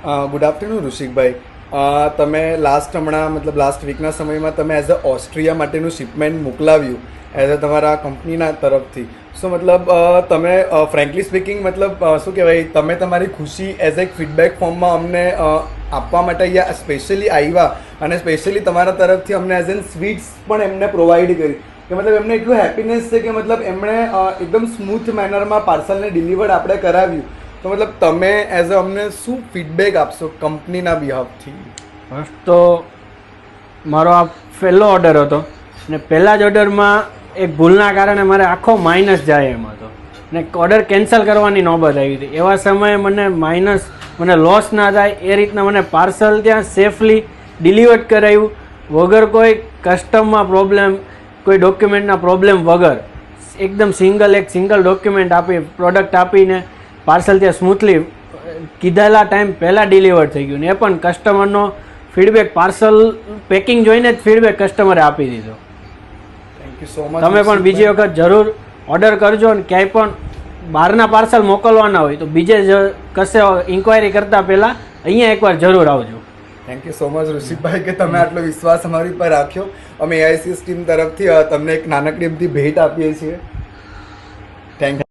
Good afternoon ઋષિકભાઈ. તમે last વીકના સમયમાં તમે એઝ અ ઓસ્ટ્રિયા માટેનું શિપમેન્ટ મોકલાવ્યું એઝ અ તમારા કંપનીના તરફથી. સો તમે ફ્રેન્કલી સ્પીકિંગ શું કહેવાય, તમે તમારી ખુશી એઝ એક ફીડબેક ફોર્મમાં અમને આપવા માટે અહીંયા સ્પેશિયલી આવ્યા અને સ્પેશિયલી તમારા તરફથી અમને એઝ એન સ્વીટ્સ પણ એમને પ્રોવાઈડ કરી કે એમને એટલું હેપીનેસ છે કે એમણે એકદમ સ્મૂથ મેનરમાં પાર્સલને ડિલિવર્ડ આપણે કરાવ્યું. તો તમે એઝ અ અમને શું ફીડબેક આપશો કંપનીના બિહાફથી? ફર્સ્ટ તો મારો આ પહેલો ઓર્ડર હતો ને પહેલા જ ઓર્ડરમાં એક ભૂલના કારણે મારે આખો માઇનસ જાય એમ હતો ને ઓર્ડર કેન્સલ કરવાની નોબત આવી હતી. એવા સમયે મને લોસ ના થાય એ રીતના મને પાર્સલ ત્યાં સેફલી ડિલિવર્ડ કરાવ્યું વગર કોઈ કસ્ટમમાં પ્રોબ્લેમ, કોઈ ડોક્યુમેન્ટના પ્રોબ્લેમ વગર એકદમ સિંગલ ડોક્યુમેન્ટ આપી પ્રોડક્ટ આપીને પાર્સલ ત્યાં સ્મૂથલી કીધેલા ટાઈમ પહેલાં ડિલિવર થઈ ગયું ને એ પણ કસ્ટમરનો ફીડબેક, પાર્સલ પેકિંગ જોઈને જ ફીડબેક કસ્ટમરે આપી દીધો. Thank you so much. તમે પણ બીજી વખત જરૂર ઓર્ડર કરજો ને ક્યાંય પણ બહારના પાર્સલ મોકલવાના હોય તો બીજે કશે ઇન્ક્વાયરી કરતાં પહેલાં અહીંયા એકવાર જરૂર આવજો. થેન્ક યુ સો મચ ઋષિકભાઈ કે તમે આટલો વિશ્વાસ અમારી પર રાખ્યો. અમે AICS ટીમ તરફથી તમને એક નાનકડી એમથી ભેટ આપીએ છીએ. Thank you.